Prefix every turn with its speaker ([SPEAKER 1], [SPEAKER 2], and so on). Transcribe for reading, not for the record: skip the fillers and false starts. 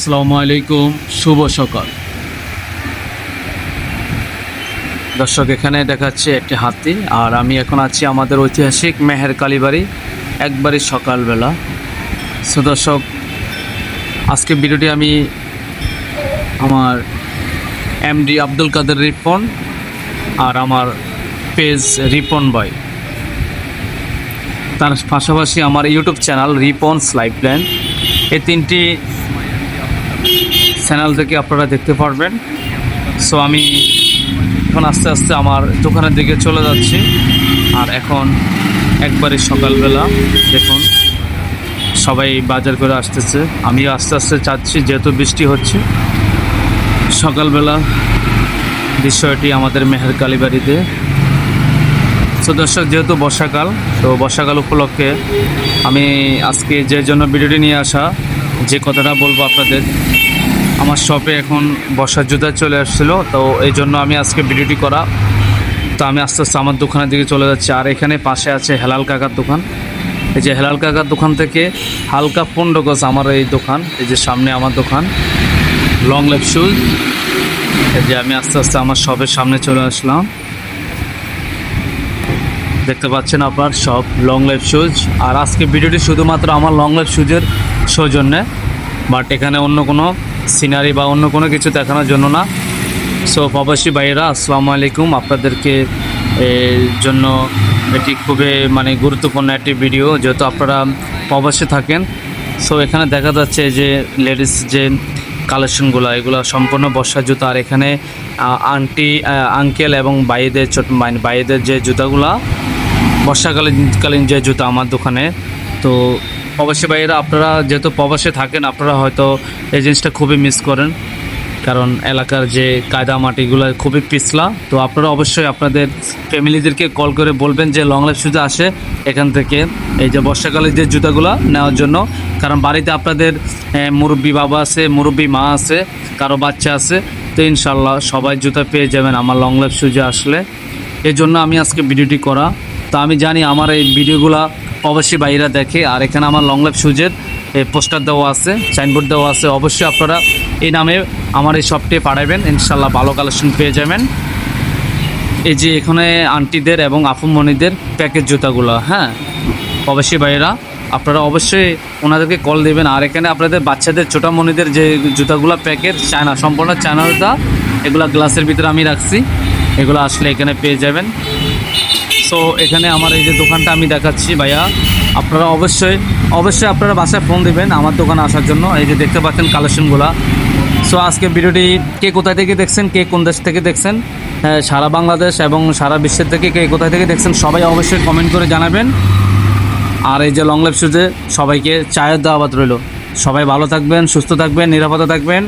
[SPEAKER 1] আসসালামু আলাইকুম, শুভ সকাল। দর্শক, এখানে দেখাচ্ছে একটি হাতি, আর আমি এখন আছি আমাদের ঐতিহাসিক মেহের কালীবাড়ি, একবারই সকালবেলা। সো দর্শক, আজকে ভিডিওটি আমি আমার এমডি আব্দুল কাদের রিপন আর আমার পেজ রিপন বয়, তার পাশাপাশি আমার ইউটিউব চ্যানেল রিপনস লাইফ প্ল্যান, এই তিনটি চ্যানেল থেকে আপনারা দেখতে পারবেন। সো আমি এখন আস্তে আস্তে আমার দোকানের দিকে চলে যাচ্ছি, আর এখন একবারে সকালবেলা দেখুন সবাই বাজার করে আসতেছে, আমিও আস্তে আস্তে যাচ্ছি যেহেতু বৃষ্টি হচ্ছে। সকালবেলা বিষয়টি আমাদের মেহের কালীবাড়িতে। সো দর্শক, যেহেতু বর্ষাকাল, তো বর্ষাকাল উপলক্ষে আমি আজকে যে জন্য ভিডিওটি নিয়ে আসা, যে কথাটা বলবো আপনাদের, আমার শপে এখন বর্ষার জুতা চলে আসছিলো, তো এই জন্য আমি আজকে ভিডিওটি করা। তো আমি আস্তে আস্তে আমার দোকানের দিকে চলে যাচ্ছি, আর এখানে পাশে আছে হেলাল কাকার দোকান। এই যে হেলাল কাকার দোকান থেকে হালকা 15 গজ আমার এই দোকান, এই যে সামনে আমার দোকান লং লাইফ শুজ। এই যে আমি আস্তে আস্তে আমার শপের সামনে চলে আসলাম, দেখতে পাচ্ছেন আপনার শপ লং লাইফ শুজ। আর আজকে ভিডিওটি শুধুমাত্র আমার লং লাইফ শুজের সৌজন্যে, বাট এখানে অন্য কোনো সিনারি বা অন্য কোনো কিছু দেখানোর জন্য না। সো প্রবাসী ভাইয়েরা, আসসালামু আলাইকুম, আপনাদেরকে জন্য এটি খুবই গুরুত্বপূর্ণ একটি ভিডিও, যেহেতু আপনারা প্রবাসী থাকেন। সো এখানে দেখা যাচ্ছে যে লেডিস যে কালেকশনগুলো, এগুলো সম্পূর্ণ বর্ষার জুতা। আর এখানে আঙ্কেল এবং ভাইদের ভাইদের যে জুতাগুলা বর্ষাকালীন যে জুতা আমার দোকানে। তো প্রবাসী ভাইয়েরা, আপনারা যেহেতু প্রবাসে থাকেন, আপনারা হয়তো এই জিনিসটা খুবই মিস করেন, কারণ এলাকার যে কায়দা মাটিগুলো খুবই পিছলা। তো আপনারা অবশ্যই আপনাদের ফ্যামিলিদেরকে কল করে বলবেন যে লং লাইফ শুজ আসে এখান থেকে এই যে বর্ষাকালের যে জুতাগুলো নেওয়ার জন্য, কারণ বাড়িতে আপনাদের মুরব্বী বাবা আছে, মুরব্বী মা আছে, কারো বাচ্চা আছে, তো ইনশাল্লাহ সবাই জুতা পেয়ে যাবেন আমার লং লাইফ শুজে আসলে। এই জন্য আমি আজকে ভিডিওটি করা। তো আমি জানি আমার এই ভিডিওগুলো প্রবাসী ভাইরা দেখে, আর এখানে আমার লং লাইফ শুজের পোস্টার দেওয়া আছে, সাইনবোর্ড দেওয়া আছে। অবশ্যই আপনারা এই নামে আমার এই শপটি পাঠাবেন, ইনশাল্লাহ ভালো কালেকশন পেয়ে যাবেন। এই যে এখানে আন্টিদের এবং আফুমণিদের প্যাকেজ জুতাগুলো, হ্যাঁ প্রবাসী ভাইয়েরা, আপনারা অবশ্যই ওনাদেরকে কল দেবেন। আর এখানে আপনাদের বাচ্চাদের ছোটামণিদের যে জুতাগুলো প্যাকেট চায়না, সম্পূর্ণ চায়না জুতা, এগুলো গ্লাসের ভিতরে আমি রাখছি, এগুলো আসলে এখানে পেয়ে যাবেন। সো এখানে আমার এই যে দোকানটা আমি দেখাচ্ছি ভাইয়া, আপনারা অবশ্যই আপনারা বাসায় ফোন দেবেন আমার দোকানে আসার জন্য। এই যে দেখতে পাচ্ছেন কালেকশনগুলো। সো আজকে ভিডিওটি কে কোথায় থেকে দেখছেন, কে কোন দেশ থেকে দেখছেন, সারা বাংলাদেশ এবং সারা বিশ্বের থেকে কে কোথায় থেকে দেখছেন, সবাই অবশ্যই কমেন্ট করে জানাবেন। আর এই যে লং লাইফ শুজে সবাইকে চায়ের দাওয়াত রইল। সবাই ভালো থাকবেন, সুস্থ থাকবেন, নিরাপদে থাকবেন।